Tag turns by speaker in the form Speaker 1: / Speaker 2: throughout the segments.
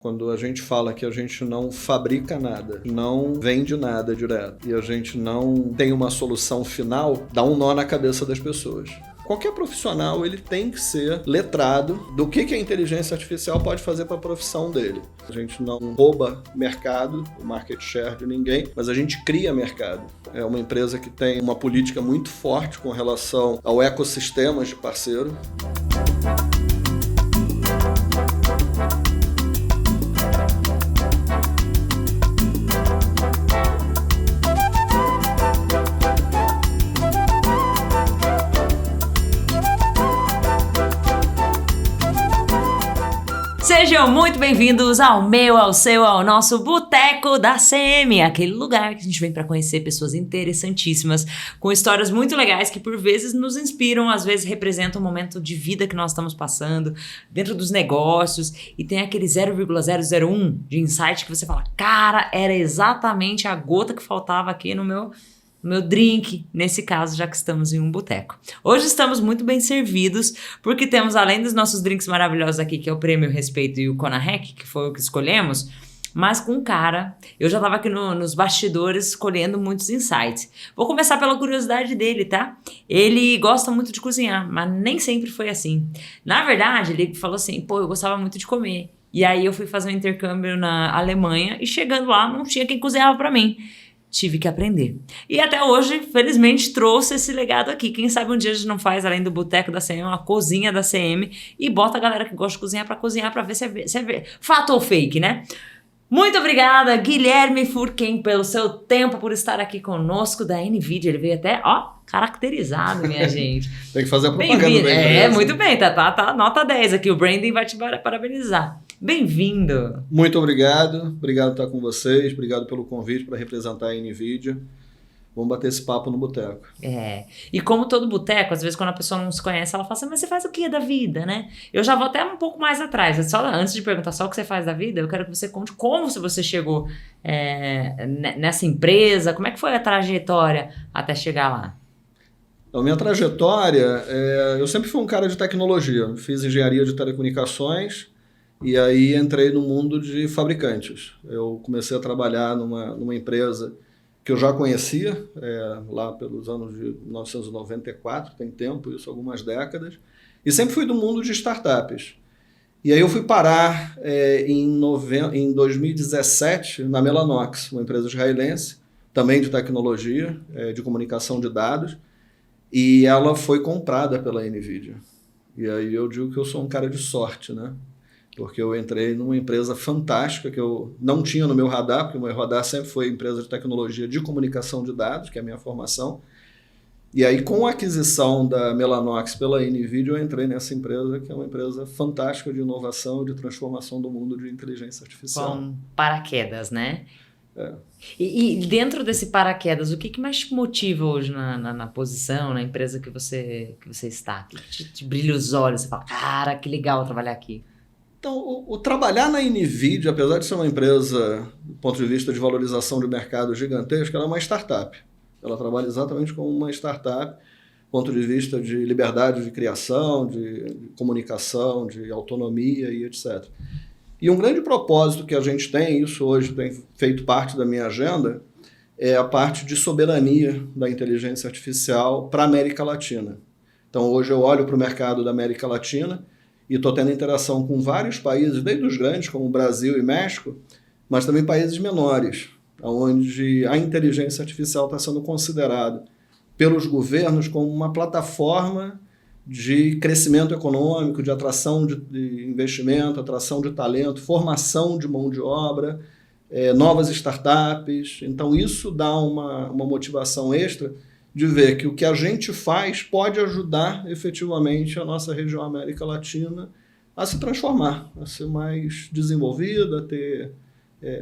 Speaker 1: Quando a gente fala que a gente não fabrica nada, não vende nada direto e a gente não tem uma solução final, dá um nó na cabeça das pessoas. Qualquer profissional ele tem que ser letrado do que a inteligência artificial pode fazer para a profissão dele. A gente não rouba mercado, o market share de ninguém, mas a gente cria mercado. É uma empresa que tem uma política muito forte com relação ao ecossistema de parceiro.
Speaker 2: Sejam muito bem-vindos ao meu, ao seu, ao nosso Boteco da CM, aquele lugar que a gente vem para conhecer pessoas interessantíssimas, com histórias muito legais que por vezes nos inspiram, às vezes representam um momento de vida que nós estamos passando, dentro dos negócios, e tem aquele 0,001 de insight que você fala, cara, era exatamente a gota que faltava aqui no meu drink, nesse caso, já que estamos em um boteco. Hoje estamos muito bem servidos, porque temos, além dos nossos drinks maravilhosos aqui, que é o Prêmio Respeito e o Conarec, que foi o que escolhemos, mas com um cara, eu já estava aqui nos bastidores escolhendo muitos insights. Vou começar pela curiosidade dele, tá? Ele gosta muito de cozinhar, mas nem sempre foi assim. Na verdade, ele falou assim, eu gostava muito de comer. E aí eu fui fazer um intercâmbio na Alemanha e chegando lá não tinha quem cozinhava para mim. Tive que aprender. E até hoje, felizmente, trouxe esse legado aqui. Quem sabe um dia a gente não faz, além do boteco da CM, uma cozinha da CM e bota a galera que gosta de cozinhar pra ver se é fato ou fake, né? Muito obrigada, Guilherme Furquem, pelo seu tempo, por estar aqui conosco da NVIDIA. Ele veio até, caracterizado, minha gente.
Speaker 1: Tem que fazer a propaganda
Speaker 2: bem. Muito bem, tá nota 10 aqui. O Brandon vai te parabenizar. Bem-vindo!
Speaker 1: Muito obrigado por estar com vocês, obrigado pelo convite para representar a NVIDIA. Vamos bater esse papo no boteco.
Speaker 2: E como todo boteco, às vezes quando a pessoa não se conhece, ela fala assim, mas você faz o que da vida, né? Eu já vou até um pouco mais atrás, antes de perguntar só o que você faz da vida, eu quero que você conte como você chegou nessa empresa, como é que foi a trajetória até chegar lá?
Speaker 1: A minha trajetória, eu sempre fui um cara de tecnologia, fiz engenharia de telecomunicações, e aí entrei no mundo de fabricantes. Eu comecei a trabalhar numa empresa que eu já conhecia, lá pelos anos de 1994, tem tempo, isso algumas décadas, e sempre fui do mundo de startups. E aí eu fui parar em 2017 na Mellanox, uma empresa israelense, também de tecnologia, de comunicação de dados, e ela foi comprada pela NVIDIA. E aí eu digo que eu sou um cara de sorte, né? Porque eu entrei numa empresa fantástica que eu não tinha no meu radar, porque o meu radar sempre foi empresa de tecnologia de comunicação de dados, que é a minha formação. E aí, com a aquisição da Mellanox pela NVIDIA, eu entrei nessa empresa, que é uma empresa fantástica de inovação e de transformação do mundo de inteligência artificial.
Speaker 2: Com paraquedas, né? E dentro desse paraquedas, o que mais te motiva hoje na posição, na empresa que você está? O que te brilha os olhos? Você fala, cara, que legal trabalhar aqui.
Speaker 1: Então, o trabalhar na NVIDIA, apesar de ser uma empresa, do ponto de vista de valorização de mercado gigantesca, ela é uma startup. Ela trabalha exatamente como uma startup, do ponto de vista de liberdade de criação, de comunicação, de autonomia e etc. E um grande propósito que a gente tem, isso hoje tem feito parte da minha agenda, é a parte de soberania da inteligência artificial para a América Latina. Então, hoje eu olho para o mercado da América Latina e estou tendo interação com vários países, desde os grandes, como Brasil e México, mas também países menores, onde a inteligência artificial está sendo considerada pelos governos como uma plataforma de crescimento econômico, de atração de investimento, atração de talento, formação de mão de obra, novas startups. Então isso dá uma motivação extra de ver que o que a gente faz pode ajudar efetivamente a nossa região América Latina a se transformar, a ser mais desenvolvida, a ter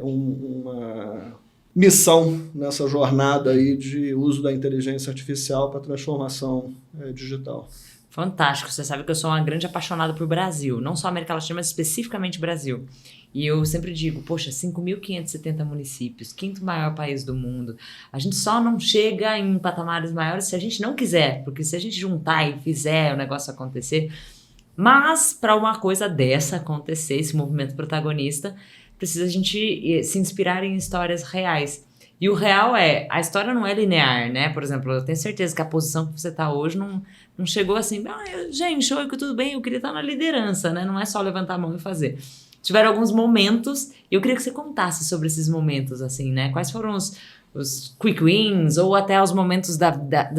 Speaker 1: uma missão nessa jornada aí de uso da inteligência artificial para transformação digital.
Speaker 2: Fantástico, você sabe que eu sou uma grande apaixonada por Brasil, não só América Latina, mas especificamente Brasil. E eu sempre digo, 5.570 municípios, quinto maior país do mundo. A gente só não chega em patamares maiores se a gente não quiser, porque se a gente juntar e fizer o negócio acontecer, Mas, para uma coisa dessa acontecer, esse movimento protagonista, precisa a gente se inspirar em histórias reais. E o real a história não é linear, né? Por exemplo, eu tenho certeza que a posição que você está hoje não chegou assim, gente, oi, tudo bem, eu queria estar na liderança, né? Não é só levantar a mão e fazer. Tiveram alguns momentos, e eu queria que você contasse sobre esses momentos, assim, né? Quais foram os quick wins, ou até os momentos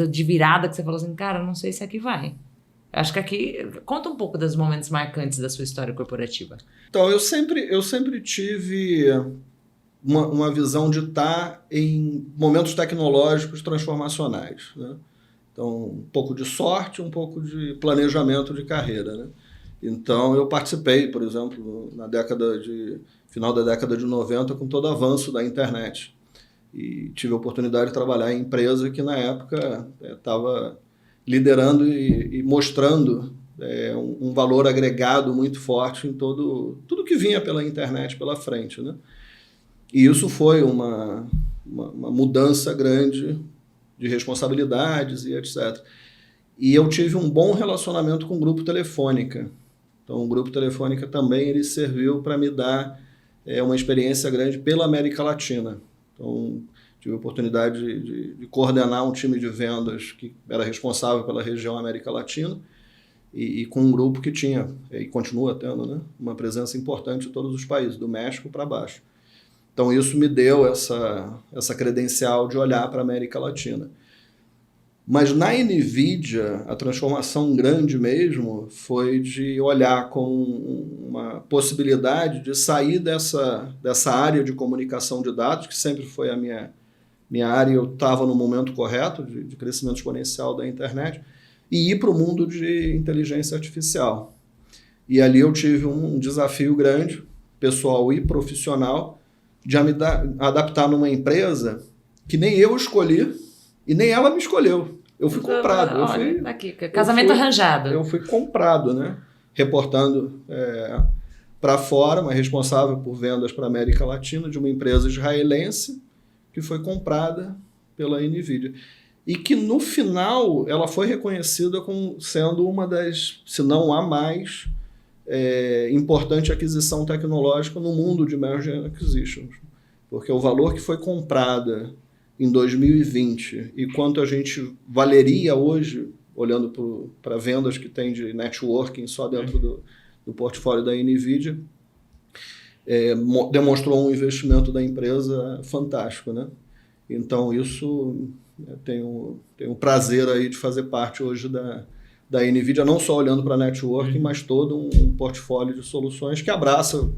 Speaker 2: de virada que você falou assim, cara, não sei se aqui vai. Acho que aqui... Conta um pouco dos momentos marcantes da sua história corporativa.
Speaker 1: Então, eu sempre tive uma visão de estar em momentos tecnológicos transformacionais, né? Então, um pouco de sorte, um pouco de planejamento de carreira, né? Então, eu participei, por exemplo, final da década de 90, com todo o avanço da internet. E tive a oportunidade de trabalhar em empresa que, na época, estava liderando e mostrando um valor agregado muito forte em tudo que vinha pela internet pela frente, né? E isso foi uma mudança grande de responsabilidades e etc. E eu tive um bom relacionamento com o Grupo Telefônica. Então, o Grupo Telefônica também ele serviu para me dar uma experiência grande pela América Latina. Então, tive a oportunidade de coordenar um time de vendas que era responsável pela região América Latina e com um grupo que tinha, e continua tendo, né, uma presença importante em todos os países, do México para baixo. Então, isso me deu essa credencial de olhar para a América Latina. Mas na NVIDIA, a transformação grande mesmo foi de olhar com uma possibilidade de sair dessa área de comunicação de dados, que sempre foi a minha área, eu estava no momento correto de crescimento exponencial da internet, e ir para o mundo de inteligência artificial. E ali eu tive um desafio grande, pessoal e profissional, de me adaptar numa empresa que nem eu escolhi e nem ela me escolheu. Eu fui comprado.
Speaker 2: Casamento arranjado.
Speaker 1: Eu fui comprado, né? Reportando para fora, mas responsável por vendas para a América Latina, de uma empresa israelense que foi comprada pela NVIDIA. E que, no final, ela foi reconhecida como sendo uma das, se não a mais, importante aquisição tecnológica no mundo de Merger Acquisitions. Porque o valor que foi comprada em 2020 e quanto a gente valeria hoje, olhando para vendas que tem de networking só dentro do portfólio da NVIDIA, demonstrou um investimento da empresa fantástico, né? Então, isso tenho o prazer aí de fazer parte hoje da NVIDIA, não só olhando para networking, mas todo um portfólio de soluções que abraça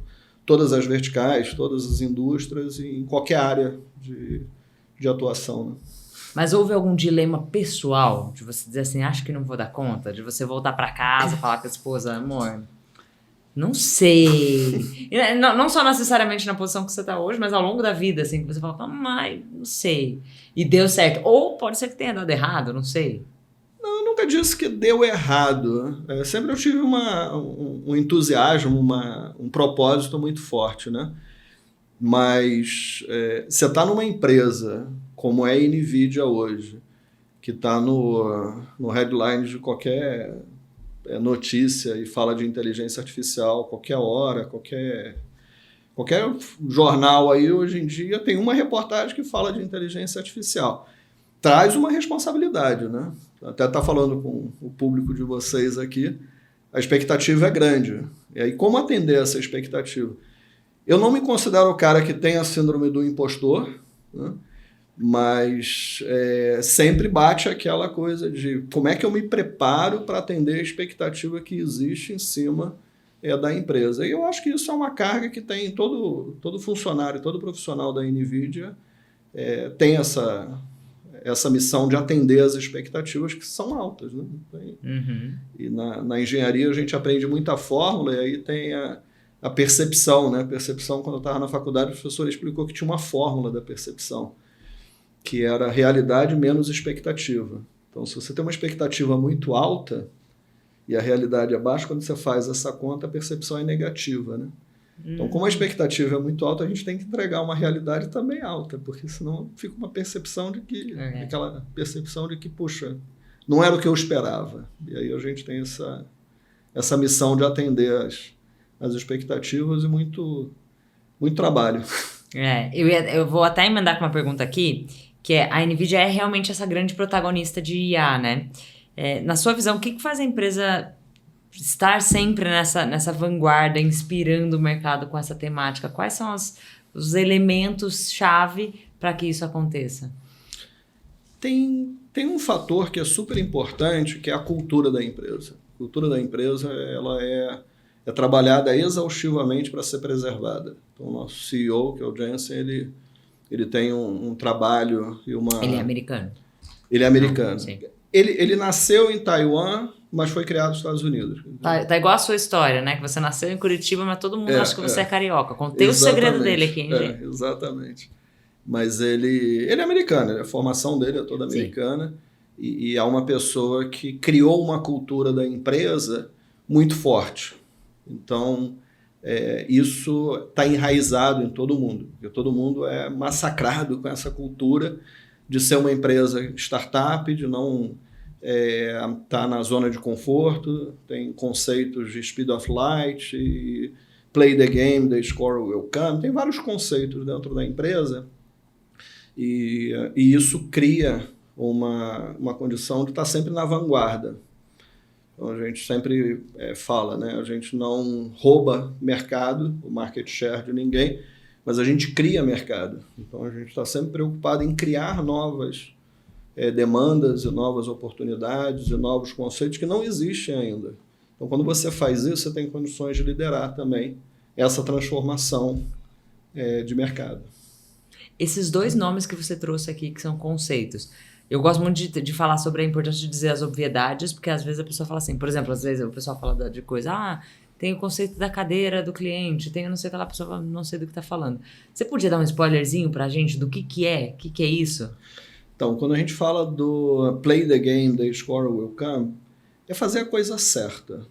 Speaker 1: todas as verticais, todas as indústrias e em qualquer área de atuação, né?
Speaker 2: Mas houve algum dilema pessoal de você dizer assim, acho que não vou dar conta? De você voltar para casa, falar com a esposa, amor, não sei. Não só necessariamente na posição que você está hoje, mas ao longo da vida, assim, que você fala, mas não sei. E deu certo. Ou pode ser que tenha dado errado, não sei.
Speaker 1: Não, eu nunca disse que deu errado. Sempre eu tive um entusiasmo, um propósito muito forte, né? Mas você está numa empresa como é a NVIDIA hoje, que está no headline de qualquer notícia e fala de inteligência artificial qualquer hora, qualquer jornal aí hoje em dia tem uma reportagem que fala de inteligência artificial. Traz uma responsabilidade, né? Até está falando com o público de vocês aqui, a expectativa é grande. E aí, como atender essa expectativa? Eu não me considero o cara que tem a síndrome do impostor, né? Mas sempre bate aquela coisa de como é que eu me preparo para atender a expectativa que existe em cima da empresa. E eu acho que isso é uma carga que tem todo funcionário, todo profissional da NVIDIA tem essa missão de atender as expectativas que são altas, né? E na engenharia a gente aprende muita fórmula e aí tem a percepção, né? Percepção, quando eu estava na faculdade, o professor explicou que tinha uma fórmula da percepção, que era realidade menos expectativa. Então, se você tem uma expectativa muito alta e a realidade é baixa, quando você faz essa conta, a percepção é negativa, né? Então, como a expectativa é muito alta, a gente tem que entregar uma realidade também alta, porque senão fica uma percepção de que, aquela percepção de que, puxa, não era o que eu esperava. E aí a gente tem essa missão de atender as expectativas e muito, muito trabalho.
Speaker 2: Eu vou até emendar com uma pergunta aqui, que é, a NVIDIA é realmente essa grande protagonista de IA, né? Na sua visão, o que faz a empresa estar sempre nessa vanguarda, inspirando o mercado com essa temática? Quais são os elementos-chave para que isso aconteça?
Speaker 1: Tem um fator que é super importante, que é a cultura da empresa. A cultura da empresa ela é trabalhada exaustivamente para ser preservada. Então, o nosso CEO, que é o Jensen, ele tem um trabalho e uma...
Speaker 2: Ele é americano?
Speaker 1: Ele é americano.
Speaker 2: Sim.
Speaker 1: Ele nasceu em Taiwan, mas foi criado nos Estados Unidos.
Speaker 2: Tá igual a sua história, né? Que você nasceu em Curitiba, mas todo mundo acha que você é carioca. Contei o segredo dele aqui, hein, gente?
Speaker 1: Exatamente. Mas ele é americano, a formação dele é toda americana. E é uma pessoa que criou uma cultura da empresa muito forte. Então, isso está enraizado em todo mundo. Porque todo mundo é massacrado com essa cultura de ser uma empresa startup, de não estar na zona de conforto. Tem conceitos de speed of light, e play the game, the score will come. Tem vários conceitos dentro da empresa. E isso cria uma condição de estar sempre na vanguarda. Então, a gente sempre fala, né? A gente não rouba mercado, o market share de ninguém, mas a gente cria mercado. Então, a gente está sempre preocupado em criar novas demandas e novas oportunidades e novos conceitos que não existem ainda. Então, quando você faz isso, você tem condições de liderar também essa transformação de mercado.
Speaker 2: Esses dois nomes que você trouxe aqui, que são conceitos, eu gosto muito de falar sobre a importância de dizer as obviedades, porque às vezes a pessoa fala assim, por exemplo, às vezes o pessoal fala de coisa, tem o conceito da cadeira do cliente, tem não sei o que lá, a pessoa fala, não sei do que está falando. Você podia dar um spoilerzinho pra gente do que é? O que é isso?
Speaker 1: Então, quando a gente fala do play the game, the score will come, é fazer a coisa certa,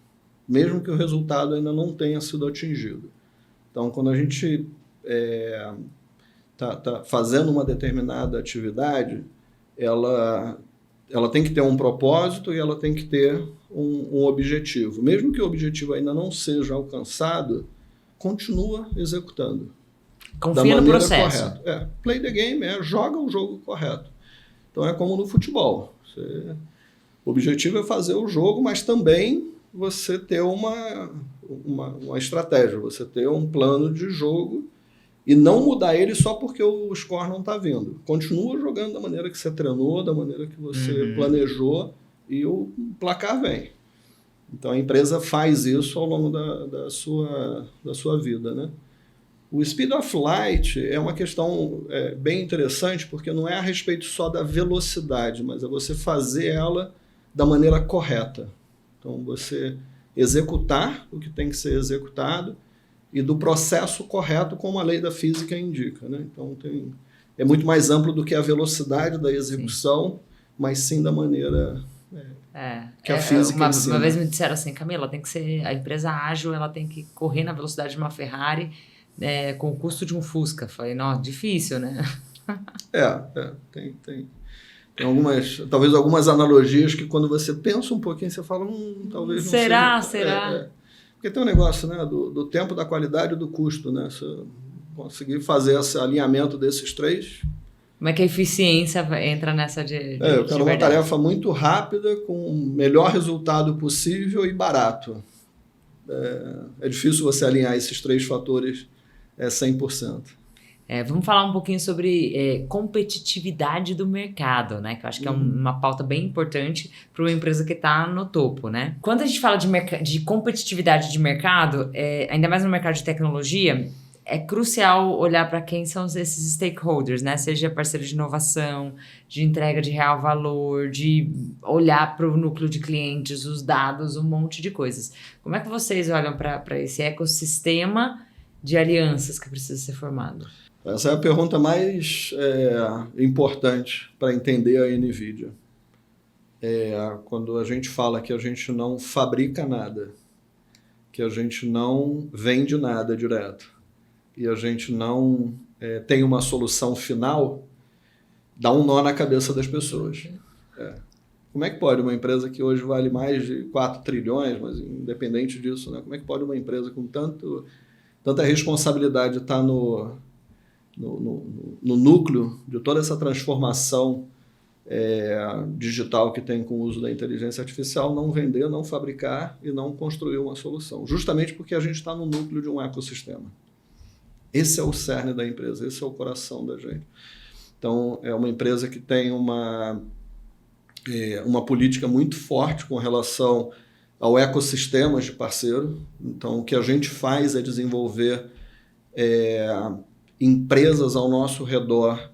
Speaker 1: mesmo que o resultado ainda não tenha sido atingido. Então, quando a gente tá fazendo uma determinada atividade, ela tem que ter um propósito e ela tem que ter um objetivo. Mesmo que o objetivo ainda não seja alcançado, continua executando.
Speaker 2: Confia no processo.
Speaker 1: Correta. Play the game joga o jogo correto. Então é como no futebol. O objetivo é fazer o jogo, mas também você ter uma estratégia, você ter um plano de jogo e não mudar ele só porque o score não está vindo. Continua jogando da maneira que você treinou, da maneira que você planejou e o placar vem. Então a empresa faz isso ao longo da sua vida, né? O speed of light é uma questão bem interessante porque não é a respeito só da velocidade, mas é você fazer ela da maneira correta. Então você executar o que tem que ser executado e do processo correto como a lei da física indica, né? Então é muito mais amplo do que a velocidade da execução, mas sim da maneira que a física ensina.
Speaker 2: Uma vez me disseram assim, Camila, tem que ser a empresa ágil, ela tem que correr na velocidade de uma Ferrari com o custo de um Fusca. Falei, não, difícil, né?
Speaker 1: Tem talvez algumas analogias que quando você pensa um pouquinho, você fala, talvez não seja.
Speaker 2: Será?
Speaker 1: Porque tem um negócio, né, do tempo, da qualidade e do custo, né? Se eu conseguir fazer esse alinhamento desses três...
Speaker 2: Como é que a eficiência entra nessa de
Speaker 1: eu quero uma tarefa muito rápida, com o melhor resultado possível e barato. É difícil você alinhar esses três fatores 100%.
Speaker 2: Vamos falar um pouquinho sobre competitividade do mercado, né? Que eu acho que é uma pauta bem importante para uma empresa que está no topo, né? Quando a gente fala de competitividade de mercado, ainda mais no mercado de tecnologia, é crucial olhar para quem são esses stakeholders, né? Seja parceiro de inovação, de entrega de real valor, de olhar para o núcleo de clientes, os dados, um monte de coisas. Como é que vocês olham para esse ecossistema de alianças que precisa ser formado?
Speaker 1: Essa é a pergunta mais importante para entender a NVIDIA. Quando a gente fala que a gente não fabrica nada, que a gente não vende nada direto, e a gente não tem uma solução final, dá um nó na cabeça das pessoas. Como é que pode uma empresa que hoje vale mais de 4 trilhões, mas independente disso, né? Como é que pode uma empresa com tanta responsabilidade estar no núcleo de toda essa transformação digital que tem com o uso da inteligência artificial, não vender, não fabricar e não construir uma solução? Justamente porque a gente está no núcleo de um ecossistema. Esse é o cerne da empresa, esse é o coração da gente. Então, é uma empresa que tem uma política muito forte com relação ao ecossistema de parceiro. Então, o que a gente faz é desenvolver empresas ao nosso redor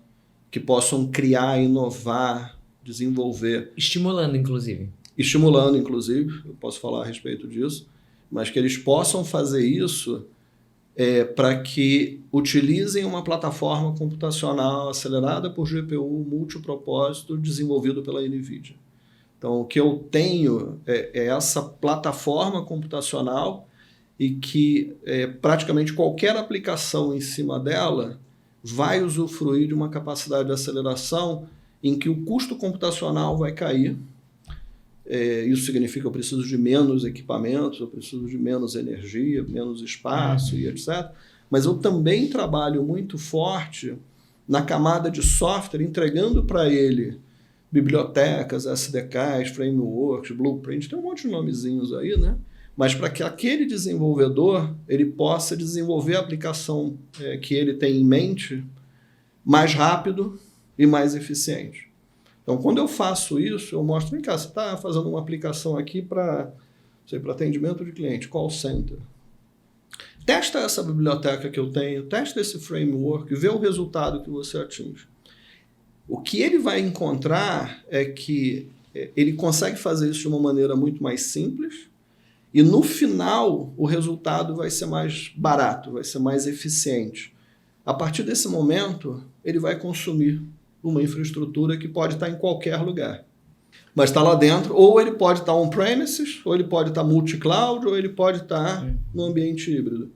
Speaker 1: que possam criar, inovar, desenvolver.
Speaker 2: Estimulando, inclusive.
Speaker 1: Eu posso falar a respeito disso, mas que eles possam fazer isso para que utilizem uma plataforma computacional acelerada por GPU multipropósito desenvolvido pela NVIDIA. Então, o que eu tenho é essa plataforma computacional e que praticamente qualquer aplicação em cima dela vai usufruir de uma capacidade de aceleração em que o custo computacional vai cair. Isso significa que eu preciso de menos equipamentos, eu preciso de menos energia, menos espaço e etc. Mas eu também trabalho muito forte na camada de software, entregando para ele bibliotecas, SDKs, frameworks, blueprint, tem um monte de nomezinhos aí, né? Mas para que aquele desenvolvedor ele possa desenvolver a aplicação que ele tem em mente mais rápido e mais eficiente. Então, quando eu faço isso, eu mostro, vem cá, você está fazendo uma aplicação aqui para atendimento de cliente, call center. Testa essa biblioteca que eu tenho, testa esse framework, vê o resultado que você atinge. O que ele vai encontrar é que ele consegue fazer isso de uma maneira muito mais simples e, no final, o resultado vai ser mais barato, vai ser mais eficiente. A partir desse momento, ele vai consumir uma infraestrutura que pode estar em qualquer lugar. Mas está lá dentro, ou ele pode estar on-premises, ou ele pode estar multi-cloud, ou ele pode estar no ambiente híbrido.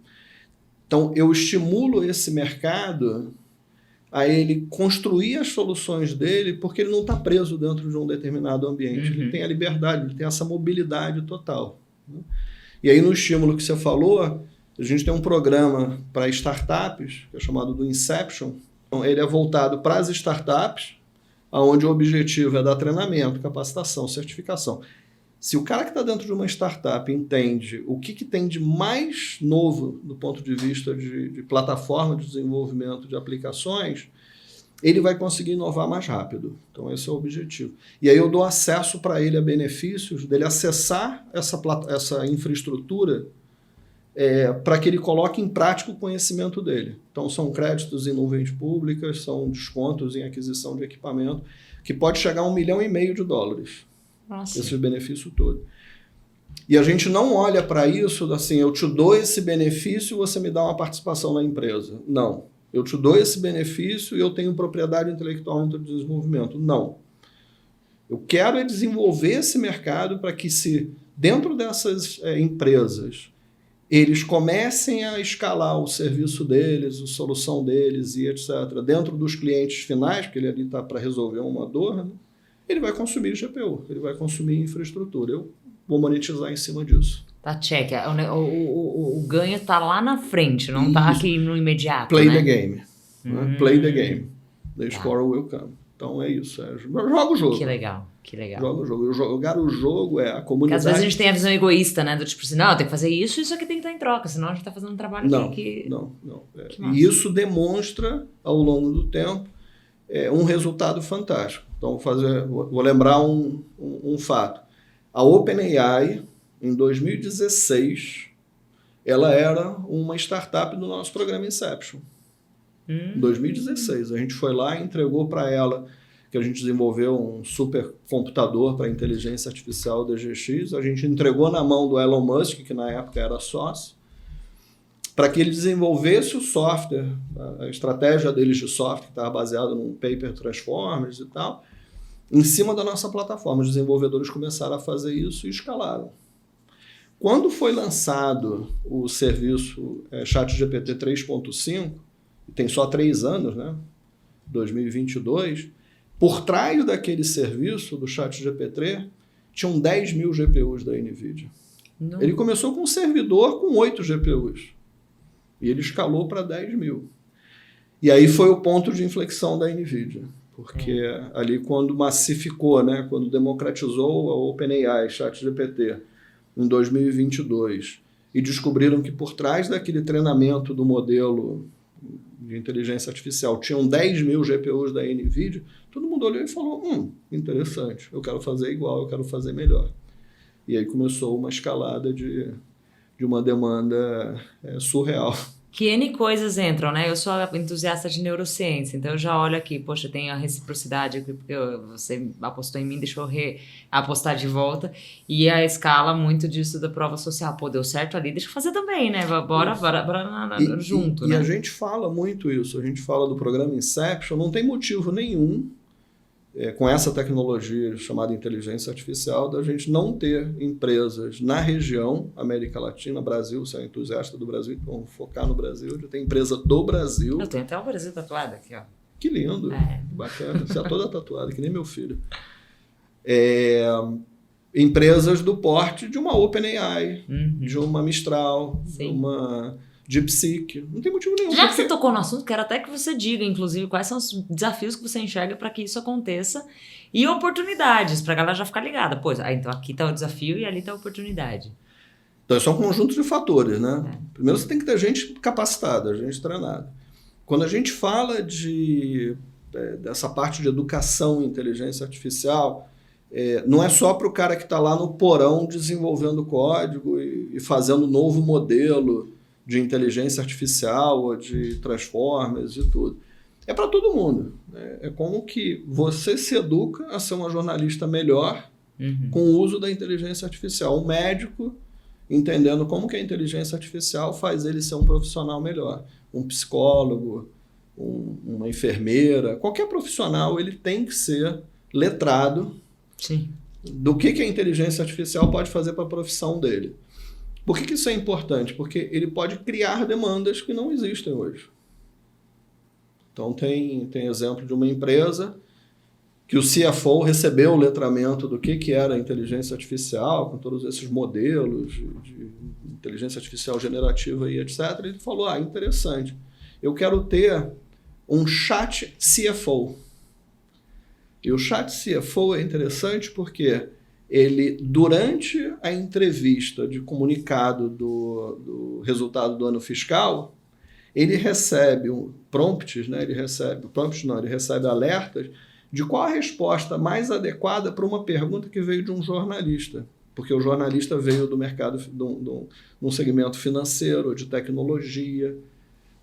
Speaker 1: Então, eu estimulo esse mercado a ele construir as soluções dele, porque ele não está preso dentro de um determinado ambiente. Ele tem a liberdade, ele tem essa mobilidade total. E aí, no estímulo que você falou, a gente tem um programa para startups, que é chamado do Inception. Então, ele é voltado para as startups, onde o objetivo é dar treinamento, capacitação, certificação. Se o cara que está dentro de uma startup entende o que tem de mais novo do ponto de vista de plataforma de desenvolvimento de aplicações, ele vai conseguir inovar mais rápido. Então, esse é o objetivo. E aí eu dou acesso para ele a benefícios dele acessar essa infraestrutura para que ele coloque em prática o conhecimento dele. Então, são créditos em nuvens públicas, são descontos em aquisição de equipamento, que pode chegar a $1,5 milhão.
Speaker 2: Nossa.
Speaker 1: Esse benefício todo. E a gente não olha para isso assim, eu te dou esse benefício e você me dá uma participação na empresa. Não. Eu te dou esse benefício e eu tenho propriedade intelectual no desenvolvimento. Não. Eu quero desenvolver esse mercado para que, se dentro dessas empresas eles comecem a escalar o serviço deles, a solução deles e etc., dentro dos clientes finais, porque ele ali está para resolver uma dor, né? Ele vai consumir GPU, ele vai consumir infraestrutura. Eu vou monetizar em cima disso.
Speaker 2: Tá, check. O ganho tá lá na frente, não tá aqui no imediato,
Speaker 1: Play
Speaker 2: né?
Speaker 1: the game. Né? Play the game. The score will come. Então é isso. Joga o jogo.
Speaker 2: Que legal. Joga
Speaker 1: o jogo. Jogar o jogo a comunidade...
Speaker 2: Porque às vezes a gente tem a visão egoísta, né? Do tipo assim, não, tem que fazer isso e isso aqui tem que estar em troca, senão a gente tá fazendo um trabalho que...
Speaker 1: Não. E isso demonstra, ao longo do tempo, um resultado fantástico. Então, vou lembrar um fato. A OpenAI, em 2016, ela era uma startup do nosso programa Inception. Em 2016. A gente foi lá e entregou para ela, que a gente desenvolveu um supercomputador para inteligência artificial DGX. A gente entregou na mão do Elon Musk, que na época era sócio, para que ele desenvolvesse o software, a estratégia deles de software, que estava baseada num paper Transformers e tal, em cima da nossa plataforma. Os desenvolvedores começaram a fazer isso e escalaram. Quando foi lançado o serviço ChatGPT 3.5, tem só 3 anos, né? 2022, Por trás daquele serviço do ChatGPT, tinham 10 mil GPUs da NVIDIA.
Speaker 2: Não.
Speaker 1: Ele começou com um servidor com 8 GPUs. E ele escalou para 10 mil. E aí foi o ponto de inflexão da NVIDIA. Porque ali quando massificou, né, quando democratizou a OpenAI, ChatGPT, em 2022, e descobriram que por trás daquele treinamento do modelo de inteligência artificial tinham 10 mil GPUs da NVIDIA, todo mundo olhou e falou, interessante, eu quero fazer igual, eu quero fazer melhor. E aí começou uma escalada de uma demanda surreal.
Speaker 2: Que N coisas entram, né? Eu sou entusiasta de neurociência, então eu já olho aqui, poxa, tem a reciprocidade aqui, porque você apostou em mim, deixa eu apostar de volta. E a escala muito disso da prova social. Pô, deu certo ali, deixa eu fazer também, né? Bora junto, né?
Speaker 1: E a gente fala muito isso, a gente fala do programa Inception, não tem motivo nenhum, com essa tecnologia chamada inteligência artificial, da gente não ter empresas na região, América Latina, Brasil, você é entusiasta do Brasil, então focar no Brasil, já tem empresa do Brasil.
Speaker 2: Eu tenho até o Brasil tatuado aqui, ó.
Speaker 1: Que lindo, que bacana, você é toda tatuada, que nem meu filho. Empresas do porte de uma OpenAI, de uma Mistral, de uma DeepSeek, não tem motivo nenhum.
Speaker 2: Já que você tocou no assunto, quero até que você diga, inclusive, quais são os desafios que você enxerga para que isso aconteça e oportunidades, para a galera já ficar ligada. Pois, então aqui está o desafio e ali está a oportunidade.
Speaker 1: Então, isso é um conjunto de fatores, né? Primeiro, você tem que ter gente capacitada, gente treinada. Quando a gente fala dessa parte de educação e inteligência artificial, não é só para o cara que está lá no porão desenvolvendo código e fazendo novo modelo de inteligência artificial ou de transformers e tudo. É para todo mundo. É como que você se educa a ser uma jornalista melhor com o uso da inteligência artificial. Um médico entendendo como que a inteligência artificial faz ele ser um profissional melhor. Um psicólogo, uma enfermeira, qualquer profissional, ele tem que ser letrado do que a inteligência artificial pode fazer para a profissão dele. Por que isso é importante? Porque ele pode criar demandas que não existem hoje. Então, tem exemplo de uma empresa que o CFO recebeu o letramento do que era a inteligência artificial, com todos esses modelos de inteligência artificial generativa e etc. Ele falou, interessante, eu quero ter um chat CFO. E o chat CFO é interessante porque ele, durante a entrevista de comunicado do resultado do ano fiscal, ele recebe prompts, né? Ele recebe alertas de qual a resposta mais adequada para uma pergunta que veio de um jornalista. Porque o jornalista veio do mercado, de um segmento financeiro, de tecnologia,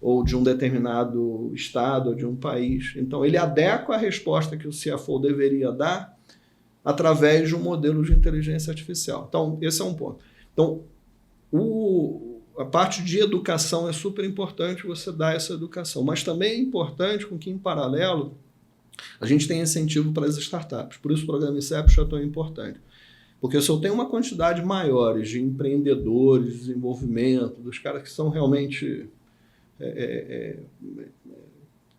Speaker 1: ou de um determinado estado, ou de um país. Então, ele adequa a resposta que o CFO deveria dar através de um modelo de inteligência artificial. Então, esse é um ponto. Então, a parte de educação é super importante você dar essa educação, mas também é importante com que, em paralelo, a gente tenha incentivo para as startups. Por isso o programa Inception é tão importante. Porque se eu tenho uma quantidade maior de empreendedores, de desenvolvimento, dos caras que são realmente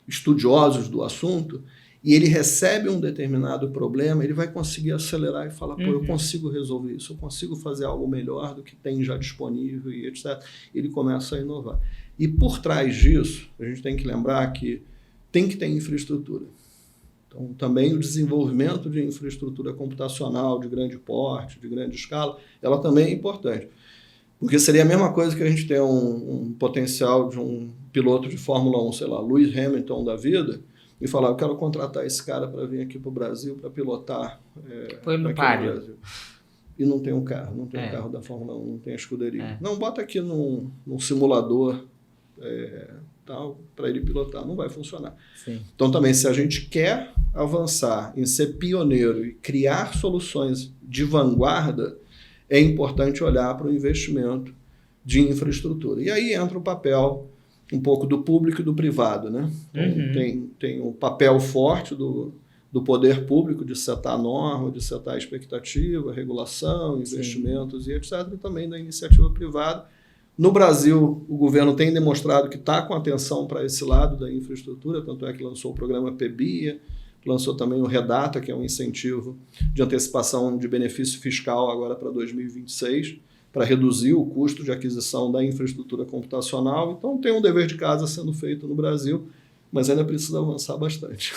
Speaker 1: estudiosos do assunto, e ele recebe um determinado problema, ele vai conseguir acelerar e falar, eu consigo resolver isso, eu consigo fazer algo melhor do que tem já disponível e etc. Ele começa a inovar. E por trás disso, a gente tem que lembrar que tem que ter infraestrutura. Então, também o desenvolvimento de infraestrutura computacional de grande porte, de grande escala, ela também é importante. Porque seria a mesma coisa que a gente ter um potencial de um piloto de Fórmula 1, sei lá, Lewis Hamilton da vida, e falar, eu quero contratar esse cara para vir aqui para o Brasil para pilotar
Speaker 2: Foi no
Speaker 1: aqui
Speaker 2: páreo.
Speaker 1: no Brasil. E não tem um carro, não tem um carro da Fórmula 1, não tem a escuderia. Não, bota aqui num simulador tal para ele pilotar, não vai funcionar.
Speaker 2: Sim.
Speaker 1: Então também, se a gente quer avançar em ser pioneiro e criar soluções de vanguarda, é importante olhar para o investimento de infraestrutura. E aí entra o papel um pouco do público e do privado, né? Então, tem o papel forte do poder público de setar norma, de setar expectativa, regulação, investimentos e etc. E também da iniciativa privada. No Brasil, o governo tem demonstrado que está com atenção para esse lado da infraestrutura, tanto é que lançou o programa PBIA, lançou também o Redata, que é um incentivo de antecipação de benefício fiscal agora para 2026, para reduzir o custo de aquisição da infraestrutura computacional. Então, tem um dever de casa sendo feito no Brasil, mas ainda precisa avançar bastante.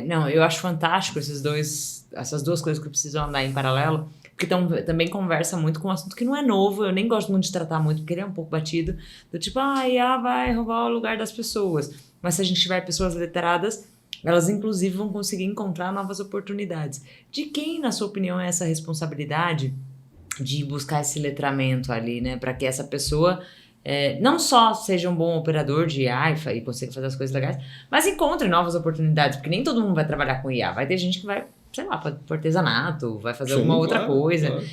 Speaker 2: Não, eu acho fantástico essas duas coisas que precisam andar em paralelo, porque também conversa muito com um assunto que não é novo, eu nem gosto muito de tratar muito, porque ele é um pouco batido, do tipo, a IA vai roubar o lugar das pessoas. Mas se a gente tiver pessoas letradas, elas inclusive vão conseguir encontrar novas oportunidades. De quem, na sua opinião, é essa responsabilidade de buscar esse letramento ali, né? Para que essa pessoa não só seja um bom operador de IA e consiga fazer as coisas legais, mas encontre novas oportunidades, porque nem todo mundo vai trabalhar com IA. Vai ter gente que vai, sei lá, para artesanato, vai fazer alguma outra coisa. Claro.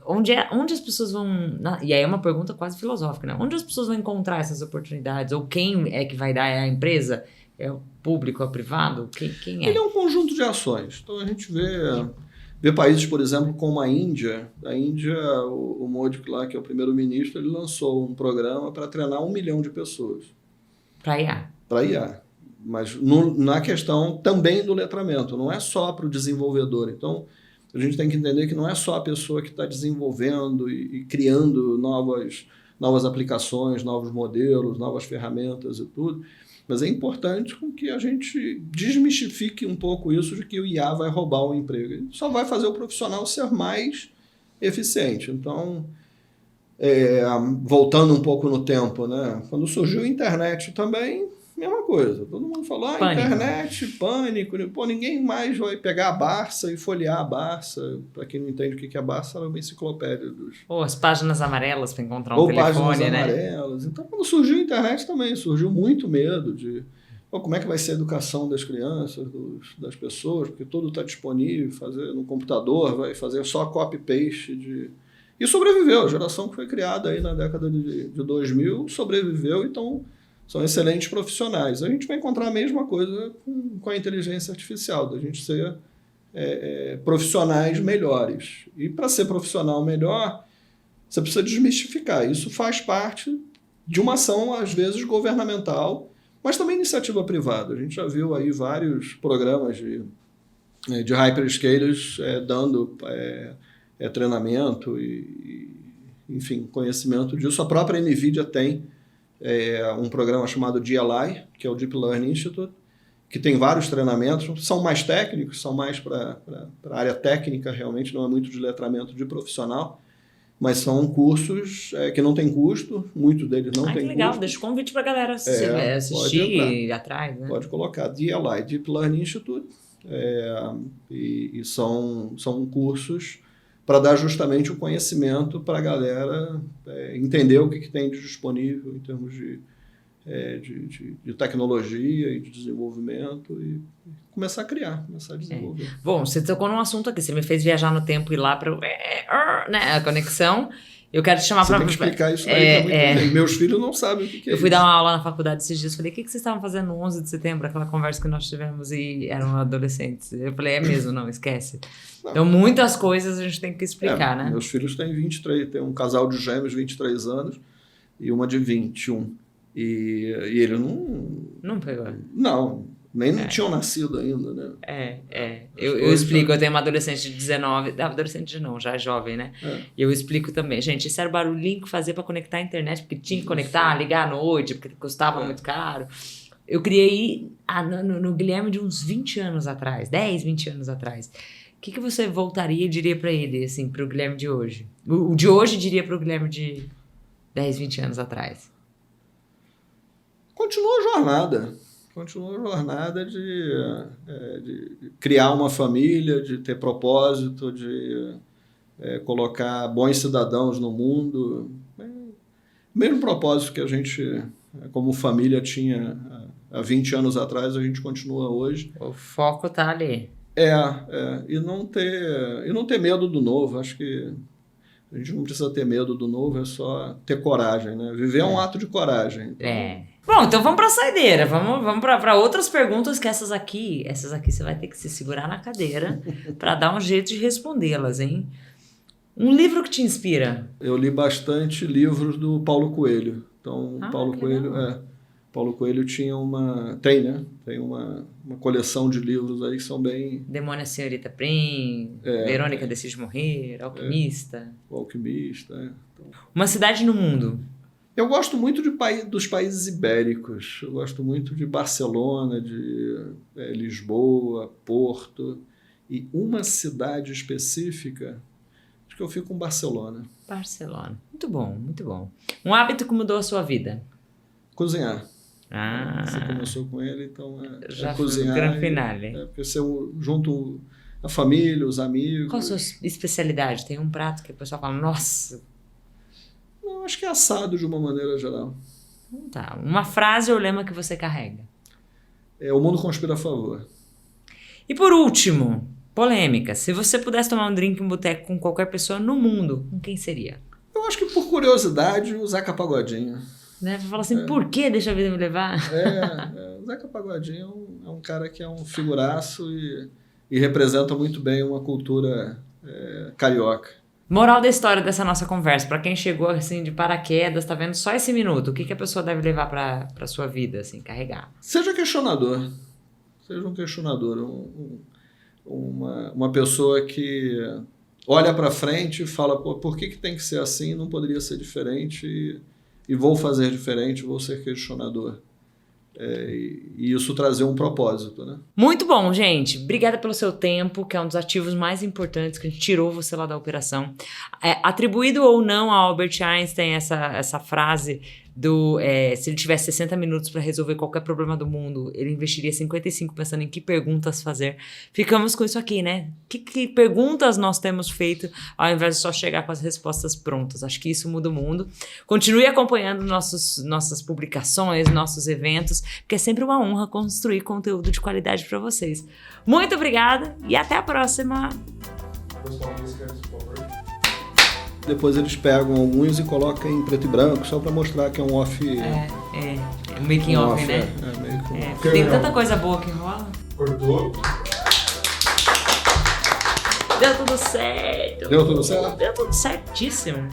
Speaker 2: Onde as pessoas vão... E aí é uma pergunta quase filosófica, né? Onde as pessoas vão encontrar essas oportunidades? Ou quem é que vai dar? É a empresa? É o público? É o privado? Quem é?
Speaker 1: Ele é um conjunto de ações. Então a gente vê países, por exemplo, como a Índia. A Índia, o Modi, lá, que é o primeiro-ministro, ele lançou um programa para treinar 1 milhão de pessoas.
Speaker 2: Para IA.
Speaker 1: Para IA. Mas na questão também do letramento, não é só para o desenvolvedor. Então, a gente tem que entender que não é só a pessoa que está desenvolvendo e criando novas aplicações, novos modelos, novas ferramentas e tudo, mas é importante com que a gente desmistifique um pouco isso de que o IA vai roubar o emprego. Ele só vai fazer o profissional ser mais eficiente. Então, voltando um pouco no tempo, né? Quando surgiu a internet também, mesma coisa. Todo mundo falou, internet, pânico. Pô, ninguém mais vai pegar a Barça e folhear a Barça. Para quem não entende o que é a Barça, ela é uma enciclopédia dos...
Speaker 2: Ou as páginas amarelas para encontrar um telefone,
Speaker 1: páginas
Speaker 2: né?
Speaker 1: amarelas. Então, quando surgiu a internet também, surgiu muito medo de como é que vai ser a educação das crianças, das pessoas, porque tudo está disponível, fazer no computador, vai fazer só copy-paste E sobreviveu. A geração que foi criada aí na década de 2000 sobreviveu, então... São excelentes profissionais. A gente vai encontrar a mesma coisa com a inteligência artificial, da gente ser profissionais melhores. E para ser profissional melhor, você precisa desmistificar. Isso faz parte de uma ação, às vezes, governamental, mas também iniciativa privada. A gente já viu aí vários programas de hyperscalers dando treinamento enfim, conhecimento disso. A própria NVIDIA tem um programa chamado DLI, que é o Deep Learning Institute, que tem vários treinamentos, são mais técnicos, são mais para a área técnica, realmente, não é muito de letramento de profissional, mas são cursos que não tem custo, muitos deles não tem custo.
Speaker 2: Legal, deixa o convite para a galera assistir e ir atrás. Né?
Speaker 1: Pode colocar DLI, Deep Learning Institute, e são cursos para dar justamente o conhecimento para a galera entender o que tem de disponível em termos de tecnologia e de desenvolvimento e começar a criar, começar a desenvolver.
Speaker 2: Bom, você tocou num assunto aqui, você me fez viajar no tempo e ir lá para a conexão. Eu quero te chamar para...
Speaker 1: Você tem que explicar isso aí para muito. Meus filhos não sabem o que é
Speaker 2: Eu fui dar uma aula na faculdade esses dias, falei, o que vocês estavam fazendo no 11 de setembro? Aquela conversa que nós tivemos e eram adolescentes. Eu falei, mesmo, não, esquece. Não. Então, muitas coisas a gente tem que explicar, né?
Speaker 1: Meus filhos têm 23, tem um casal de gêmeos, 23 anos, e uma de 21. E ele
Speaker 2: Não pegou?
Speaker 1: Não. Nem tinham nascido ainda, né?
Speaker 2: Eu explico, eu tenho uma adolescente de 19... Adolescente não, já é jovem, né? E eu explico também. Gente, esse era o barulhinho que fazia para conectar a internet, porque tinha que conectar, ligar à noite, porque custava muito caro. Eu criei no Guilherme de uns 20 anos atrás, 10, 20 anos atrás. O que você voltaria e diria para ele, assim, para o Guilherme de hoje? O de hoje diria para o Guilherme de 10, 20 anos atrás.
Speaker 1: Continua a jornada de criar uma família, de ter propósito, de colocar bons cidadãos no mundo. Mesmo propósito que a gente, como família, tinha há 20 anos atrás, a gente continua hoje.
Speaker 2: O foco está ali.
Speaker 1: E não ter medo do novo. Acho que a gente não precisa ter medo do novo, é só ter coragem, né? Viver é um ato de coragem. Então...
Speaker 2: Bom, então vamos para a saideira. Vamos para outras perguntas que essas aqui você vai ter que se segurar na cadeira para dar um jeito de respondê-las, hein? Um livro que te inspira?
Speaker 1: Eu li bastante livros do Paulo Coelho. Então, Paulo Coelho Paulo Coelho tem uma coleção de livros aí que são bem...
Speaker 2: Demônio, a Senhorita Prim, Verônica Decide Morrer, Alquimista.
Speaker 1: O Alquimista, Então...
Speaker 2: Uma cidade no mundo.
Speaker 1: Eu gosto muito dos países ibéricos. Eu gosto muito de Barcelona, de Lisboa, Porto. E uma cidade específica, acho que eu fico com Barcelona.
Speaker 2: Barcelona. Muito bom, muito bom. Um hábito que mudou a sua vida?
Speaker 1: Cozinhar. Você começou com ele, então
Speaker 2: já
Speaker 1: cozinhar.
Speaker 2: Gran finale.
Speaker 1: Porque você junto a família, os amigos.
Speaker 2: Qual a sua especialidade? Tem um prato que o pessoal fala, nossa.
Speaker 1: Não, acho que é assado de uma maneira geral.
Speaker 2: Tá. Uma frase ou lema que você carrega?
Speaker 1: O mundo conspira a favor.
Speaker 2: E por último, polêmica. Se você pudesse tomar um drink em boteco com qualquer pessoa no mundo, com quem seria?
Speaker 1: Eu acho que por curiosidade, o Zeca Pagodinho.
Speaker 2: Né? Fala assim, por que deixa a vida me levar?
Speaker 1: O Zeca Pagodinho é um cara que é um figuraço e representa muito bem uma cultura carioca.
Speaker 2: Moral da história dessa nossa conversa, para quem chegou assim de paraquedas, tá vendo só esse minuto, o que a pessoa deve levar para sua vida, assim, carregar?
Speaker 1: Seja questionador. Seja um questionador. Uma pessoa que olha para frente e fala, por que tem que ser assim, não poderia ser diferente e vou fazer diferente, vou ser questionador. E isso trazer um propósito, né?
Speaker 2: Muito bom, gente. Obrigada pelo seu tempo, que é um dos ativos mais importantes que a gente tirou você lá da operação. Atribuído ou não a Albert Einstein essa frase se ele tivesse 60 minutos para resolver qualquer problema do mundo, ele investiria 55 pensando em que perguntas fazer. Ficamos com isso aqui, né? Que perguntas nós temos feito ao invés de só chegar com as respostas prontas? Acho que isso muda o mundo. Continue acompanhando nossas publicações, nossos eventos, porque é sempre uma honra construir conteúdo de qualidade para vocês. Muito obrigada e até a próxima!
Speaker 1: Depois eles pegam alguns e colocam em preto e branco, só para mostrar que é um off...
Speaker 2: um making off, né? Tem tanta coisa boa que rola.
Speaker 3: Cortou.
Speaker 2: Deu tudo certo.
Speaker 1: Deu tudo certo?
Speaker 2: Deu tudo certíssimo.